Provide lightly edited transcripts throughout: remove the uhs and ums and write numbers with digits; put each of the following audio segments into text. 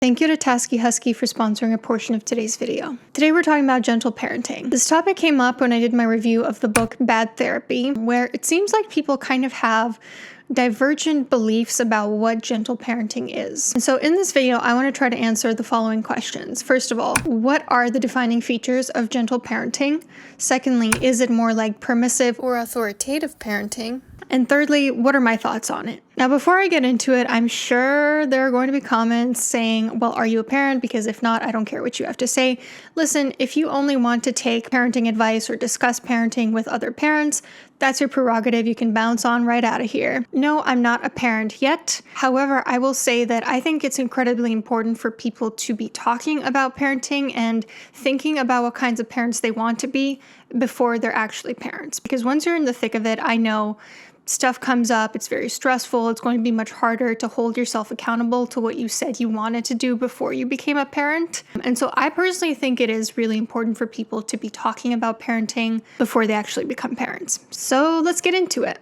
Thank you to TaskieHusky for sponsoring a portion of today's video. Today we're talking about gentle parenting. This topic came up when I did my review of the book Bad Therapy, where it seems like people kind of have divergent beliefs about what gentle parenting is. And so in this video, I want to try to answer the following questions. First of all, what are the defining features of gentle parenting? Secondly, is it more like permissive or authoritative parenting? And thirdly, what are my thoughts on it? Now, before I get into it, I'm sure there are going to be comments saying, well, are you a parent? Because if not, I don't care what you have to say. Listen, if you only want to take parenting advice or discuss parenting with other parents, that's your prerogative. You can bounce on right out of here. No, I'm not a parent yet. However, I will say that I think it's incredibly important for people to be talking about parenting and thinking about what kinds of parents they want to be before they're actually parents. Because once you're in the thick of it, I know stuff comes up, it's very stressful, it's going to be much harder to hold yourself accountable to what you said you wanted to do before you became a parent. And so I personally think it is really important for people to be talking about parenting before they actually become parents. So let's get into it.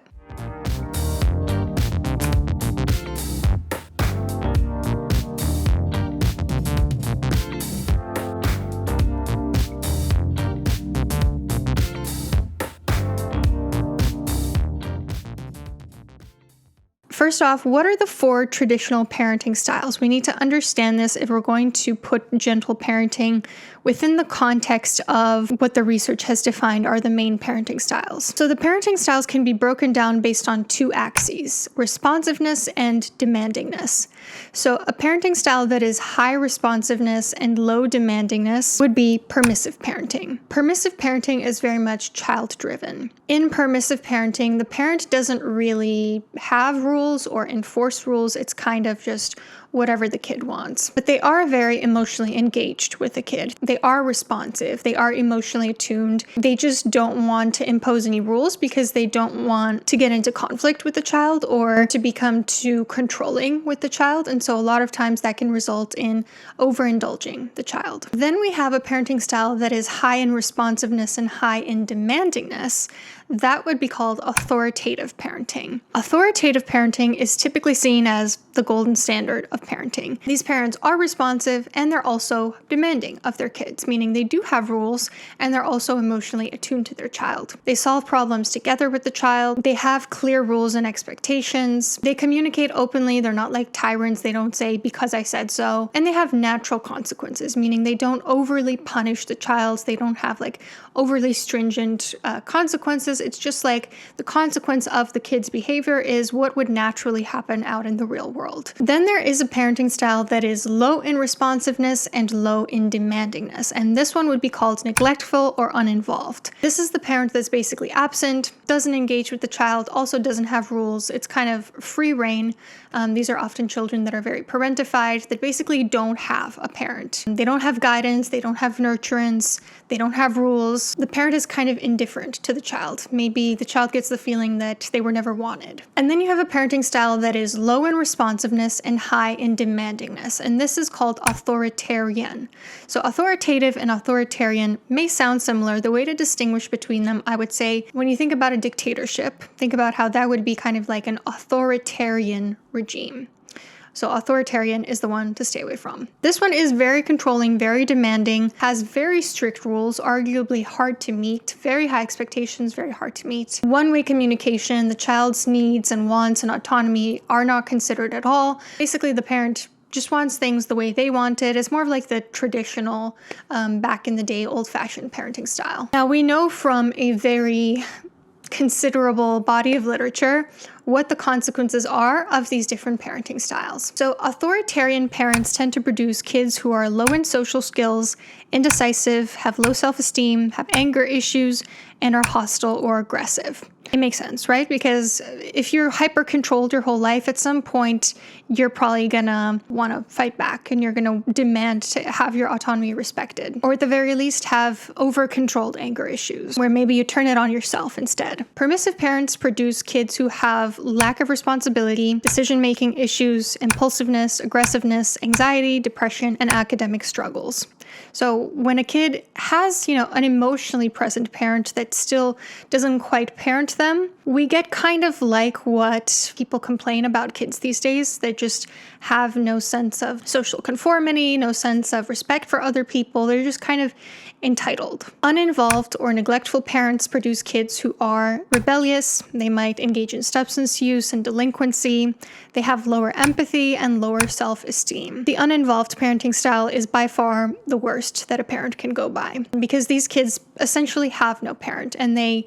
First off, what are the 4 traditional parenting styles? We need to understand this if we're going to put gentle parenting within the context of what the research has defined are the main parenting styles. So the parenting styles can be broken down based on 2 axes, responsiveness and demandingness. So a parenting style that is high responsiveness and low demandingness would be permissive parenting. Permissive parenting is very much child-driven. In permissive parenting, the parent doesn't really have rules or enforce rules. It's kind of just whatever the kid wants. But they are very emotionally engaged with the kid. They are responsive. They are emotionally attuned. They just don't want to impose any rules because they don't want to get into conflict with the child or to become too controlling with the child. And so a lot of times that can result in overindulging the child. Then we have a parenting style that is high in responsiveness and high in demandingness. That would be called authoritative parenting. Authoritative parenting is typically seen as the golden standard of parenting. These parents are responsive and they're also demanding of their kids, meaning they do have rules and they're also emotionally attuned to their child. They solve problems together with the child. They have clear rules and expectations. They communicate openly. They're not like tyrants. They don't say, because I said so. And they have natural consequences, meaning they don't overly punish the child. They don't have like overly stringent consequences. It's just like the consequence of the kid's behavior is what would naturally happen out in the real world. Then there is a parenting style that is low in responsiveness and low in demandingness. And this one would be called neglectful or uninvolved. This is the parent that's basically absent, doesn't engage with the child, also doesn't have rules. It's kind of free reign. These are often children that are very parentified, that basically don't have a parent. They don't have guidance, they don't have nurturance, they don't have rules. The parent is kind of indifferent to the child. Maybe the child gets the feeling that they were never wanted. And then you have a parenting style that is low in responsiveness and high in demandingness, and this is called authoritarian. So authoritative and authoritarian may sound similar. The way to distinguish between them, I would say, when you think about a dictatorship, think about how that would be kind of like an authoritarian regime. So authoritarian is the one to stay away from. This one is very controlling, very demanding, has very strict rules, arguably hard to meet, very high expectations, very hard to meet. One-way communication, the child's needs and wants and autonomy are not considered at all. Basically, the parent just wants things the way they want it. It's more of like the traditional, back in the day, old-fashioned parenting style. Now, we know from a very considerable body of literature what the consequences are of these different parenting styles. So authoritarian parents tend to produce kids who are low in social skills, indecisive, have low self-esteem, have anger issues, and are hostile or aggressive. It makes sense, right? Because if you're hyper-controlled your whole life, at some point, you're probably gonna want to fight back and you're gonna demand to have your autonomy respected. Or at the very least, have over-controlled anger issues, where maybe you turn it on yourself instead. Permissive parents produce kids who have lack of responsibility, decision-making issues, impulsiveness, aggressiveness, anxiety, depression, and academic struggles. So when a kid has, an emotionally present parent that still doesn't quite parent them, we get kind of like what people complain about kids these days. They just have no sense of social conformity, no sense of respect for other people. They're just kind of entitled. Uninvolved or neglectful parents produce kids who are rebellious. They might engage in substance use and delinquency. They have lower empathy and lower self-esteem. The uninvolved parenting style is by far the worst that a parent can go by, because these kids essentially have no parent and they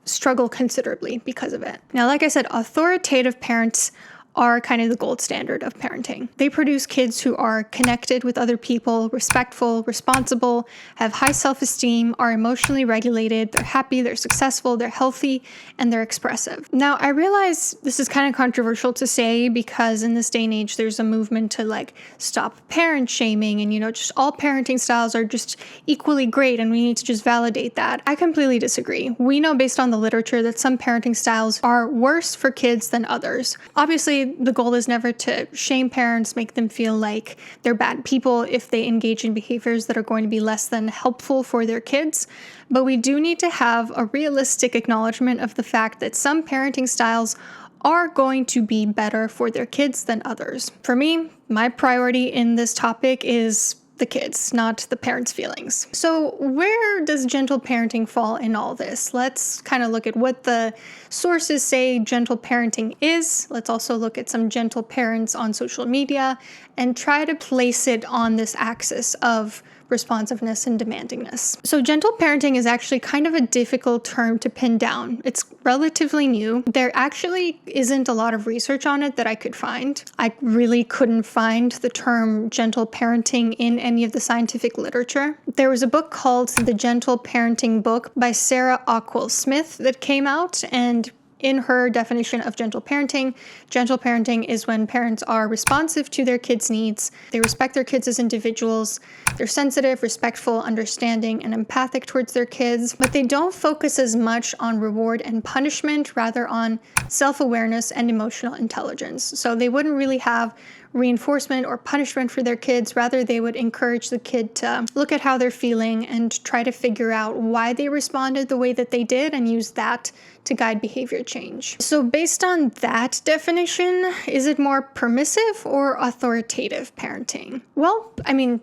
struggle considerably because of it. Now, like I said, authoritative parents are kind of the gold standard of parenting. They produce kids who are connected with other people, respectful, responsible, have high self-esteem, are emotionally regulated, they're happy, they're successful, they're healthy, and they're expressive. Now, I realize this is kind of controversial to say, because in this day and age, there's a movement to stop parent shaming and, just all parenting styles are just equally great and we need to just validate that. I completely disagree. We know based on the literature that some parenting styles are worse for kids than others. Obviously, the goal is never to shame parents, make them feel like they're bad people if they engage in behaviors that are going to be less than helpful for their kids. But we do need to have a realistic acknowledgement of the fact that some parenting styles are going to be better for their kids than others. For me, my priority in this topic is the kids, not the parents' feelings. So where does gentle parenting fall in all this? Let's kind of look at what the sources say gentle parenting is. Let's also look at some gentle parents on social media and try to place it on this axis of responsiveness and demandingness. So gentle parenting is actually kind of a difficult term to pin down. It's relatively new. There actually isn't a lot of research on it that I could find. I really couldn't find the term gentle parenting in any of the scientific literature. There was a book called The Gentle Parenting Book by Sarah Ockwell Smith that came out, and in her definition of gentle parenting is when parents are responsive to their kids' needs, they respect their kids as individuals, they're sensitive, respectful, understanding, and empathic towards their kids, but they don't focus as much on reward and punishment, rather on self-awareness and emotional intelligence. So they wouldn't really have reinforcement or punishment for their kids. Rather, they would encourage the kid to look at how they're feeling and try to figure out why they responded the way that they did and use that to guide behavior change. So based on that definition, is it more permissive or authoritative parenting? Well,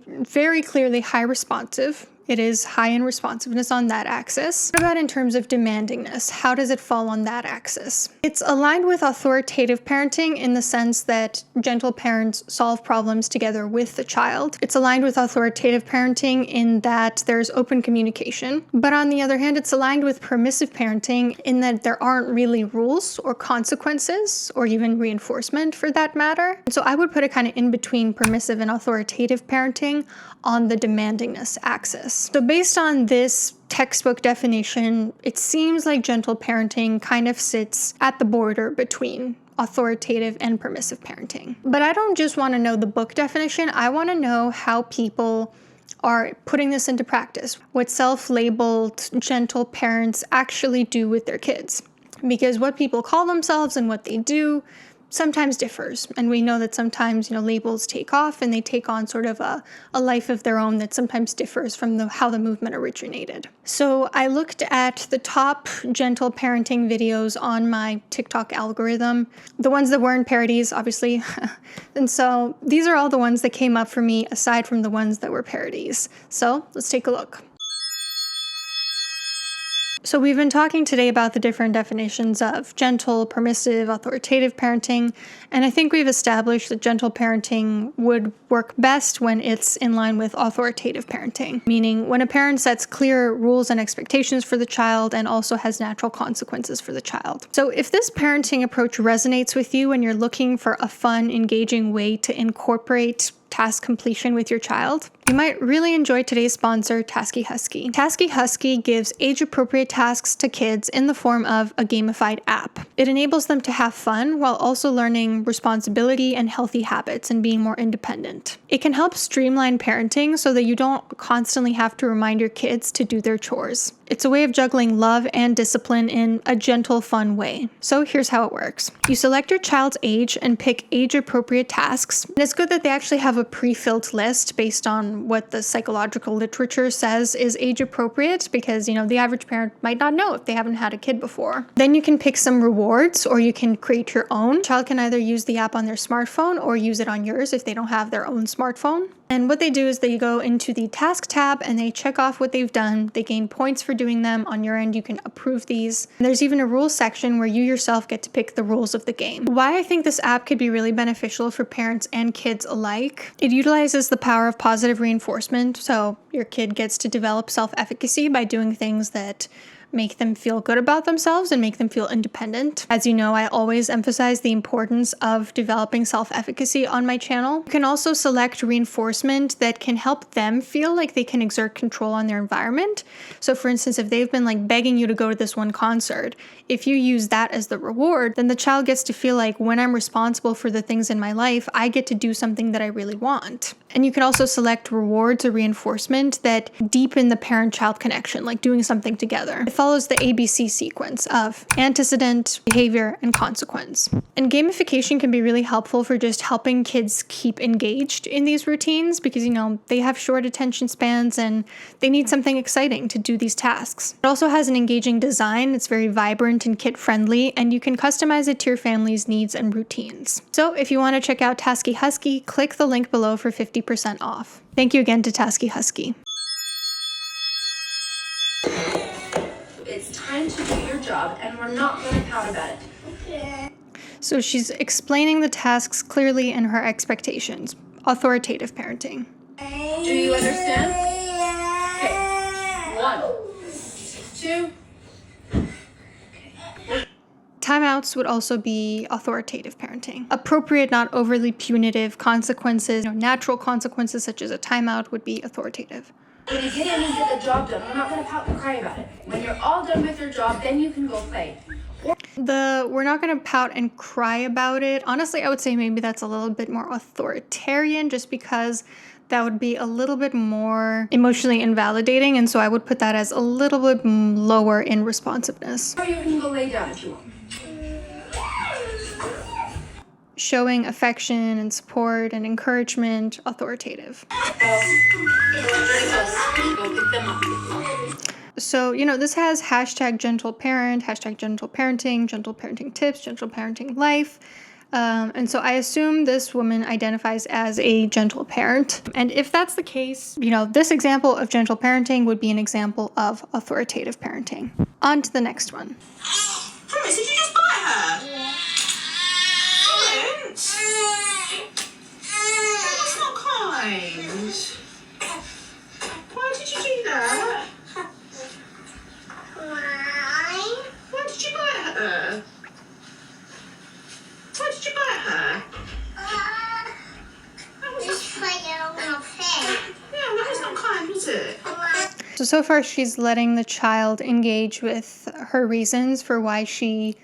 very clearly high responsive. It is high in responsiveness on that axis. What about in terms of demandingness? How does it fall on that axis? It's aligned with authoritative parenting in the sense that gentle parents solve problems together with the child. It's aligned with authoritative parenting in that there's open communication. But on the other hand, it's aligned with permissive parenting in that there aren't really rules or consequences or even reinforcement for that matter. So I would put it kind of in between permissive and authoritative parenting on the demandingness axis. So based on this textbook definition, it seems like gentle parenting kind of sits at the border between authoritative and permissive parenting. But I don't just want to know the book definition. I want to know how people are putting this into practice, what self-labeled gentle parents actually do with their kids. Because what people call themselves and what they do sometimes differs. And we know that sometimes, labels take off and they take on sort of a life of their own that sometimes differs from how the movement originated. So I looked at the top gentle parenting videos on my TikTok algorithm, the ones that weren't parodies, obviously. And so these are all the ones that came up for me aside from the ones that were parodies. So let's take a look. So we've been talking today about the different definitions of gentle, permissive, authoritative parenting, and I think we've established that gentle parenting would work best when it's in line with authoritative parenting, meaning when a parent sets clear rules and expectations for the child and also has natural consequences for the child. So if this parenting approach resonates with you and you're looking for a fun, engaging way to incorporate task completion with your child, you might really enjoy today's sponsor, TaskieHusky. TaskieHusky gives age-appropriate tasks to kids in the form of a gamified app. It enables them to have fun while also learning responsibility and healthy habits and being more independent. It can help streamline parenting so that you don't constantly have to remind your kids to do their chores. It's a way of juggling love and discipline in a gentle, fun way. So here's how it works. You select your child's age and pick age-appropriate tasks. And it's good that they actually have a pre-filled list based on what the psychological literature says is age-appropriate, because, the average parent might not know if they haven't had a kid before. Then you can pick some rewards, or you can create your own. Child can either use the app on their smartphone or use it on yours if they don't have their own smartphone. And what they do is they go into the task tab and they check off what they've done. They gain points for doing them. On your end, you can approve these. And there's even a rules section where you yourself get to pick the rules of the game. Why I think this app could be really beneficial for parents and kids alike. It utilizes the power of positive reinforcement. So your kid gets to develop self-efficacy by doing things that make them feel good about themselves and make them feel independent. As you know, I always emphasize the importance of developing self-efficacy on my channel. You can also select reinforcement that can help them feel like they can exert control on their environment. So for instance, if they've been begging you to go to this one concert, if you use that as the reward, then the child gets to feel like when I'm responsible for the things in my life, I get to do something that I really want. And you can also select rewards or reinforcement that deepen the parent-child connection, like doing something together. It follows the ABC sequence of antecedent, behavior, and consequence. And gamification can be really helpful for just helping kids keep engaged in these routines because, they have short attention spans and they need something exciting to do these tasks. It also has an engaging design. It's very vibrant and kid-friendly, and you can customize it to your family's needs and routines. So if you want to check out TaskieHusky, click the link below for 50% off. Thank you again to TaskieHusky. It's time to do your job, and we're not going to pout about it. Okay. So she's explaining the tasks clearly and her expectations. Authoritative parenting. Do you understand? Okay. 1, 2. Timeouts would also be authoritative parenting. Appropriate, not overly punitive consequences, natural consequences such as a timeout would be authoritative. When you get in and get the job done, we're not going to pout and cry about it. When you're all done with your job, then you can go play. We're not going to pout and cry about it. Honestly, I would say maybe that's a little bit more authoritarian just because that would be a little bit more emotionally invalidating. And so I would put that as a little bit lower in responsiveness. Or you can go lay down if you want. Showing affection and support and encouragement, authoritative. So, this has hashtag gentle parent, hashtag gentle parenting tips, gentle parenting life. And so I assume this woman identifies as a gentle parent. And if that's the case, this example of gentle parenting would be an example of authoritative parenting. On to the next one. Promise, did you just buy her? Yeah. That's not kind. Why did you do that? Why did you buy her? Why did you buy her? Just for your little pig. Yeah, that was not kind, was it? So far she's letting the child engage with her reasons for why she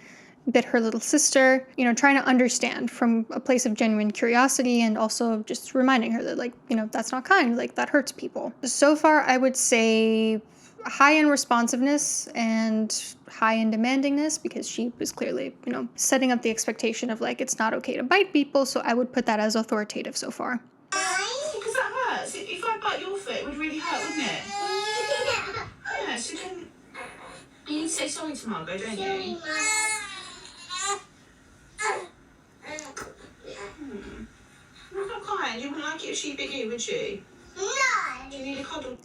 bit her little sister, trying to understand from a place of genuine curiosity and also just reminding her that, that's not kind, that hurts people. So far, I would say high in responsiveness and high in demandingness because she was clearly, setting up the expectation of it's not okay to bite people. So I would put that as authoritative so far. Because that hurts. If I bite your foot, it would really hurt, wouldn't it? Yeah, so then you need to say sorry to Margot, don't you? That's not kind. You wouldn't like it if she bit you, would you? No. Do you need a cuddle?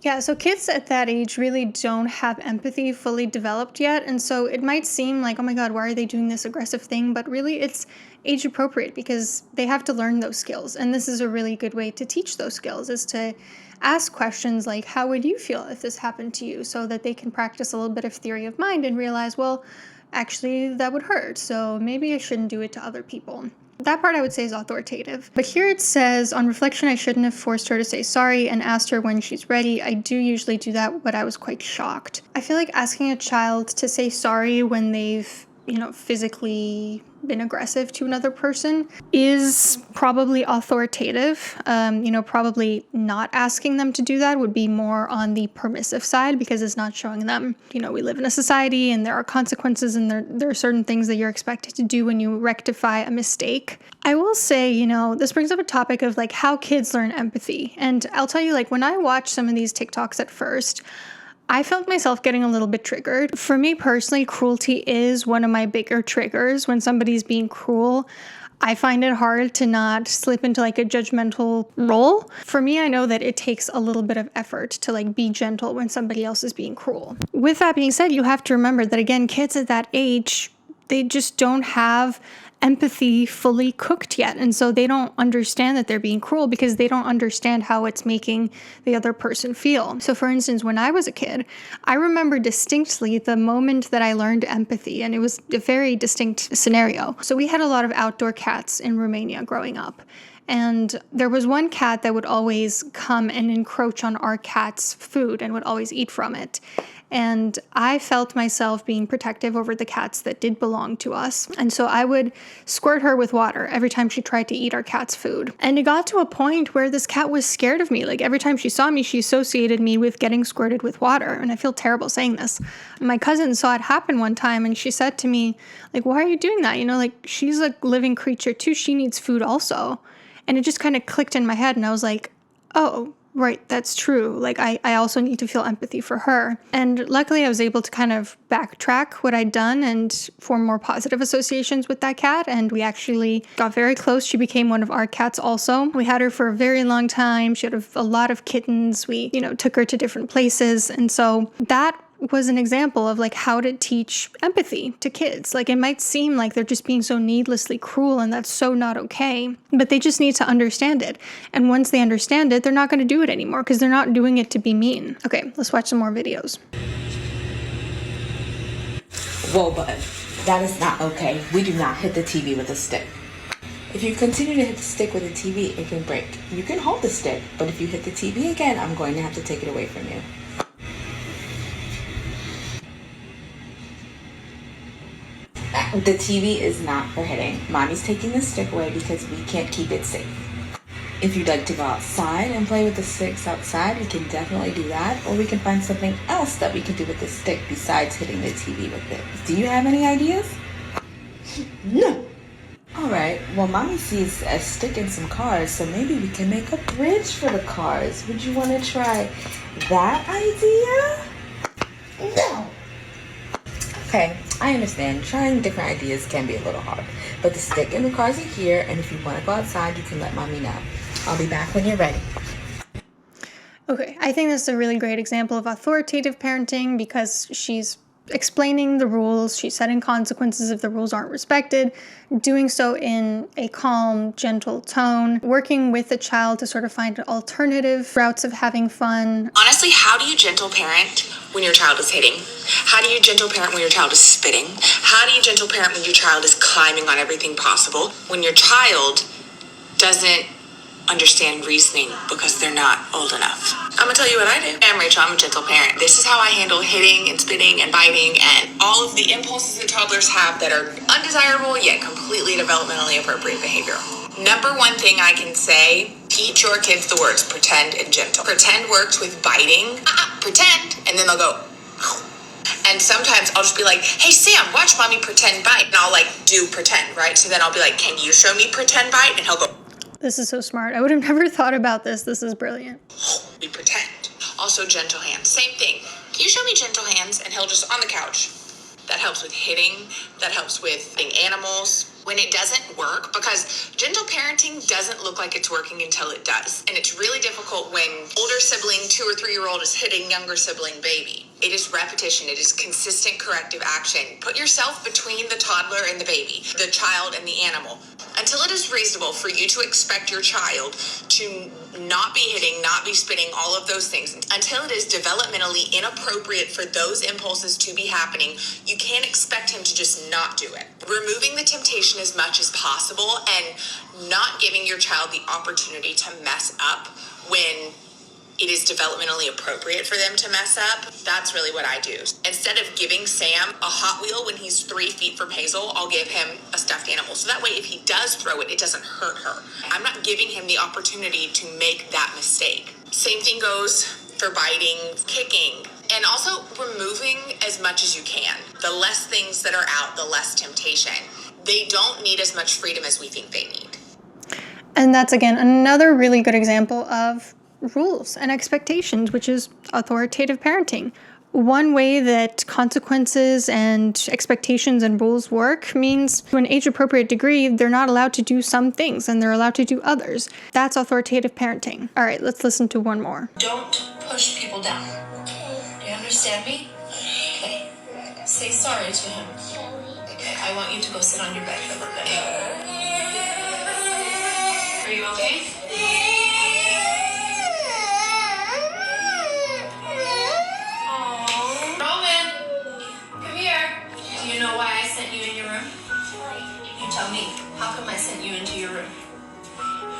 Yeah, so kids at that age really don't have empathy fully developed yet. And so it might seem like, oh my God, why are they doing this aggressive thing? But really it's age appropriate because they have to learn those skills. And this is a really good way to teach those skills is to ask questions like, how would you feel if this happened to you? So that they can practice a little bit of theory of mind and realize, well, actually that would hurt. So maybe I shouldn't do it to other people. That part I would say is authoritative. But here it says, on reflection, I shouldn't have forced her to say sorry and asked her when she's ready. I do usually do that, but I was quite shocked. I feel like asking a child to say sorry when they've, physically been aggressive to another person is probably authoritative. Probably not asking them to do that would be more on the permissive side, because it's not showing them, we live in a society and there are consequences, and there are certain things that you're expected to do when you rectify a mistake. I will say, this brings up a topic of like how kids learn empathy. And I'll tell you, like, when I watched some of these TikToks at first, I felt myself getting a little bit triggered. For me personally, cruelty is one of my bigger triggers. When somebody's being cruel, I find it hard to not slip into like a judgmental role. For me, I know that it takes a little bit of effort to like be gentle when somebody else is being cruel. With that being said, you have to remember that, again, kids at that age, they just don't have empathy fully cooked yet. And so they don't understand that they're being cruel because they don't understand how it's making the other person feel. So for instance, when I was a kid, I remember distinctly the moment that I learned empathy, and it was a very distinct scenario. So we had a lot of outdoor cats in Romania growing up. And there was one cat that would always come and encroach on our cat's food and would always eat from it. And I felt myself being protective over the cats that did belong to us. And so I would squirt her with water every time she tried to eat our cat's food. And it got to a point where this cat was scared of me. Like, every time she saw me, she associated me with getting squirted with water. And I feel terrible saying this. My cousin saw it happen one time, and she said to me, like, why are you doing that? Like, she's a living creature too. She needs food also. And it just kind of clicked in my head, and I was like, oh, right, that's true. Like, I also need to feel empathy for her. And luckily, I was able to kind of backtrack what I'd done and form more positive associations with that cat. And we actually got very close. She became one of our cats also. We had her for a very long time. She had a lot of kittens. We, took her to different places. And so that was an example of like how to teach empathy to kids. Like, it might seem like they're just being so needlessly cruel, and that's so not okay, but they just need to understand it. And once they understand it, they're not going to do it anymore because they're not doing it to be mean. Okay, let's watch some more videos. Whoa, bud, that is not okay. We do not hit the TV with a stick. If you continue to hit the stick with the TV, it can break. You can hold the stick, but if you hit the TV again, I'm going to have to take it away from you. The TV is not for hitting. Mommy's taking the stick away because we can't keep it safe. If you'd like to go outside and play with the sticks outside, we can definitely do that, or we can find something else that we can do with the stick besides hitting the TV with it. Do you have any ideas? No. Alright, well, Mommy sees a stick and some cars, so maybe we can make a bridge for the cars. Would you want to try that idea? No. Okay, I understand. Trying different ideas can be a little hard. But the stick and the cars are here, and if you want to go outside, you can let Mommy know. I'll be back when you're ready. Okay, I think this is a really great example of authoritative parenting because she's explaining the rules, she's setting consequences if the rules aren't respected, doing so in a calm, gentle tone, working with the child to sort of find alternative routes of having fun. Honestly, how do you gentle parent when your child is hitting? How do you gentle parent when your child is spitting? How do you gentle parent when your child is climbing on everything possible? When your child doesn't understand reasoning because they're not old enough. I'm gonna tell you what I do. I'm Rachel, I'm a gentle parent. This is how I handle hitting and spitting and biting and all of the impulses that toddlers have that are undesirable yet completely developmentally appropriate behavior. Number one thing I can say, teach your kids the words pretend and gentle. Pretend works with biting. Pretend. And then they'll go, and sometimes I'll just be like, hey, Sam, watch mommy pretend bite. And I'll like do pretend, right? So then I'll be like, can you show me pretend bite? And he'll go, this is so smart. I would have never thought about this. This is brilliant. we pretend. Also gentle hands. Same thing. Can you show me gentle hands? And he'll just on the couch. That helps with hitting. That helps with hitting animals. When it doesn't work, because gentle parenting doesn't look like it's working until it does. And it's really difficult when older sibling, 2 or 3 year old is hitting younger sibling baby. It is repetition. It is consistent corrective action. Put yourself between the toddler and the baby, the child and the animal. Until it is reasonable for you to expect your child to not be hitting, not be spitting, all of those things, until it is developmentally inappropriate for those impulses to be happening, you can't expect him to just not do it. Removing the temptation as much as possible and not giving your child the opportunity to mess up when it is developmentally appropriate for them to mess up, that's really what I do. Instead of giving Sam a Hot Wheel when he's 3 feet from Hazel, I'll give him a stuffed animal. So that way, if he does throw it, it doesn't hurt her. I'm not giving him the opportunity to make that mistake. Same thing goes for biting, kicking, and also removing as much as you can. The less things that are out, the less temptation. They don't need as much freedom as we think they need. And that's, again, another really good example of rules and expectations, which is authoritative parenting. One way that consequences and expectations and rules work means to an age-appropriate degree, they're not allowed to do some things and they're allowed to do others. That's authoritative parenting. All right, let's listen to one more. Don't push people down. Do you understand me? Okay. Say sorry to him. Okay, I want you to go sit on your bed for a little bit. Are you okay? Aww. Roman, come here. Do you know why I sent you in your room? You tell me. How come I sent you into your room?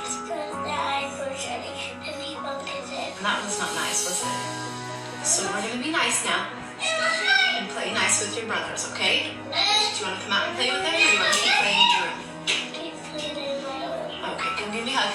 It's because the eyes were shutting and people could And that was not nice, was it? So we're gonna be nice now and play nice with your brothers, okay? Do you want to come out and play with them, or do you want to keep playing in your room? Okay, come give me a hug.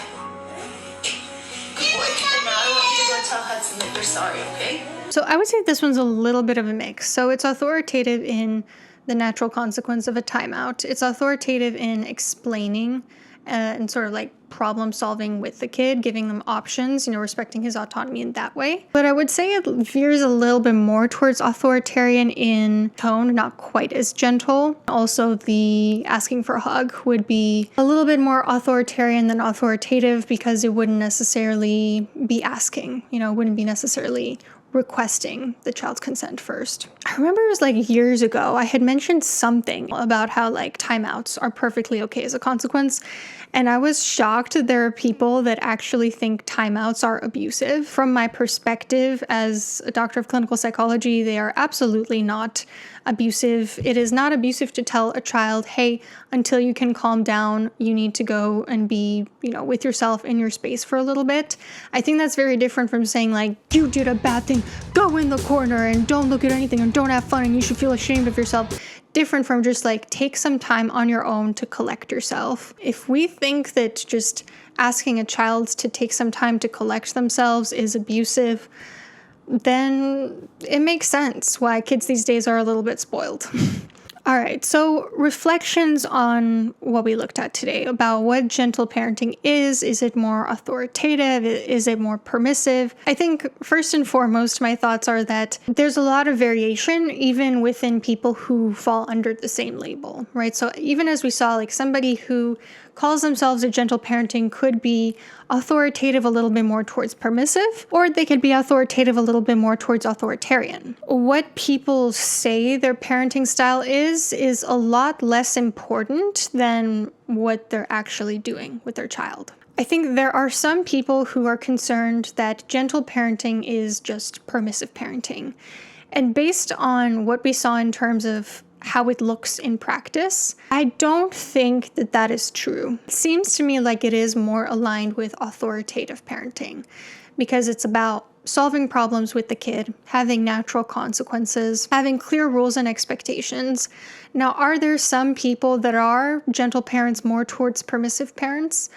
Good boy. And now I want you to go tell Hudson that you're sorry, okay? So I would say this one's a little bit of a mix. So it's authoritative in the natural consequence of a timeout. It's authoritative in explaining and sort of like problem solving with the kid, giving them options, respecting his autonomy in that way. But I would say it veers a little bit more towards authoritarian in tone, not quite as gentle. Also, the asking for a hug would be a little bit more authoritarian than authoritative because it wouldn't necessarily be asking, wouldn't be necessarily requesting the child's consent first. I remember it was like years ago, I had mentioned something about how like timeouts are perfectly okay as a consequence. And I was shocked that there are people that actually think timeouts are abusive. From my perspective as a doctor of clinical psychology, they are absolutely not abusive. It is not abusive to tell a child, hey, until you can calm down, you need to go and be, with yourself in your space for a little bit. I think that's very different from saying like, you did a bad thing, go in the corner and don't look at anything and don't have fun and you should feel ashamed of yourself. Different from just like take some time on your own to collect yourself. If we think that just asking a child to take some time to collect themselves is abusive, then it makes sense why kids these days are a little bit spoiled. All right, so reflections on what we looked at today about what gentle parenting is. Is it more authoritative? Is it more permissive? I think first and foremost, my thoughts are that there's a lot of variation even within people who fall under the same label, right? So even as we saw, like somebody who calls themselves a gentle parenting could be authoritative a little bit more towards permissive, or they could be authoritative a little bit more towards authoritarian. What people say their parenting style is a lot less important than what they're actually doing with their child. I think there are some people who are concerned that gentle parenting is just permissive parenting. And based on what we saw in terms of how it looks in practice, I don't think that that is true. It seems to me like it is more aligned with authoritative parenting because it's about solving problems with the kid, having natural consequences, having clear rules and expectations. Now, are there some people that are gentle parents more towards permissive parents?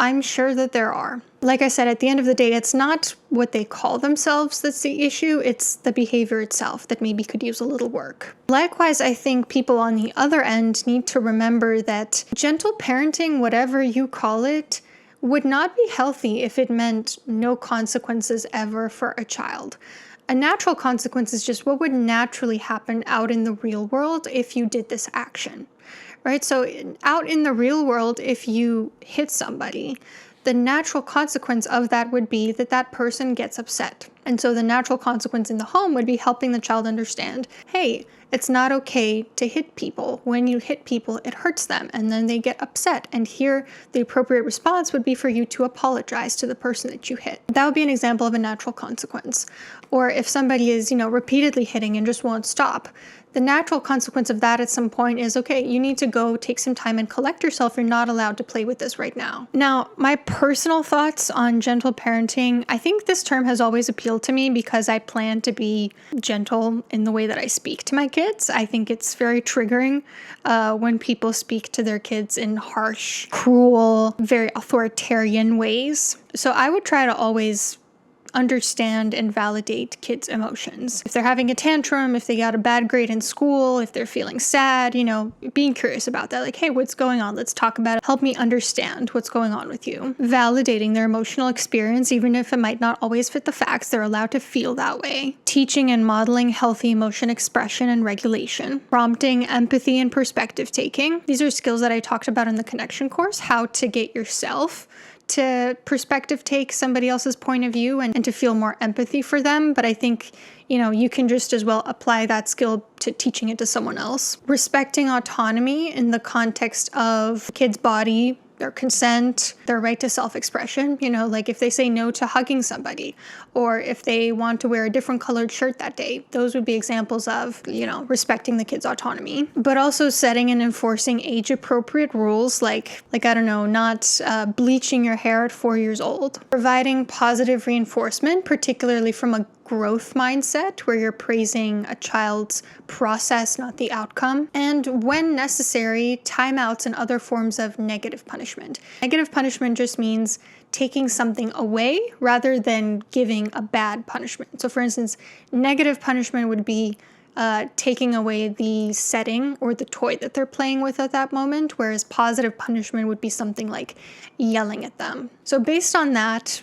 I'm sure that there are. Like I said, at the end of the day, it's not what they call themselves that's the issue, it's the behavior itself that maybe could use a little work. Likewise, I think people on the other end need to remember that gentle parenting, whatever you call it, would not be healthy if it meant no consequences ever for a child. A natural consequence is just what would naturally happen out in the real world if you did this action. Right? So out in the real world, if you hit somebody, the natural consequence of that would be that that person gets upset And so the natural consequence in the home would be helping the child understand, hey, it's not okay to hit people. When you hit people, it hurts them and then they get upset. And here, the appropriate response would be for you to apologize to the person that you hit. That would be an example of a natural consequence. Or if somebody is, repeatedly hitting and just won't stop, the natural consequence of that at some point is, okay, you need to go take some time and collect yourself. You're not allowed to play with this right now. Now, my personal thoughts on gentle parenting, I think this term has always appealed to me because I plan to be gentle in the way that I speak to my kids. I think it's very triggering when people speak to their kids in harsh, cruel, very authoritarian ways. So I would try to always understand and validate kids' emotions. If they're having a tantrum, if they got a bad grade in school, if they're feeling sad, being curious about that. Like, hey, what's going on? Let's talk about it. Help me understand what's going on with you. Validating their emotional experience, even if it might not always fit the facts, they're allowed to feel that way. Teaching and modeling healthy emotion expression and regulation. Prompting empathy and perspective taking. These are skills that I talked about in the connection course, how to get yourself to perspective take somebody else's point of view and to feel more empathy for them. But I think, you can just as well apply that skill to teaching it to someone else. Respecting autonomy in the context of the kid's body, their consent, their right to self-expression, like if they say no to hugging somebody, or if they want to wear a different colored shirt that day, those would be examples of, respecting the kid's autonomy. But also setting and enforcing age-appropriate rules, like I don't know, not bleaching your hair at 4 years old. Providing positive reinforcement, particularly from a growth mindset where you're praising a child's process, not the outcome. And when necessary, timeouts and other forms of negative punishment. Negative punishment just means taking something away rather than giving a bad punishment. So for instance, negative punishment would be taking away the setting or the toy that they're playing with at that moment, whereas positive punishment would be something like yelling at them. So based on that,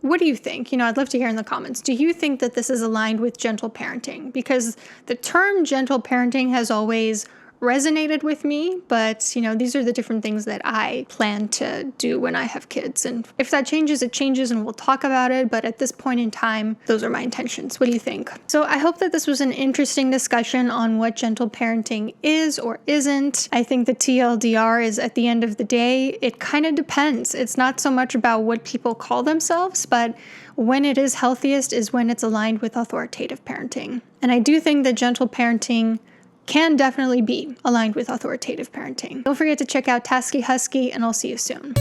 what do you think? I'd love to hear in the comments. Do you think that this is aligned with gentle parenting? Because the term gentle parenting has always resonated with me, but these are the different things that I plan to do when I have kids. And if that changes, it changes and we'll talk about it. But at this point in time, those are my intentions. What do you think? So I hope that this was an interesting discussion on what gentle parenting is or isn't. I think the TLDR is, at the end of the day, it kind of depends. It's not so much about what people call themselves, but when it is healthiest is when it's aligned with authoritative parenting. And I do think that gentle parenting can definitely be aligned with authoritative parenting. Don't forget to check out TaskieHusky, and I'll see you soon.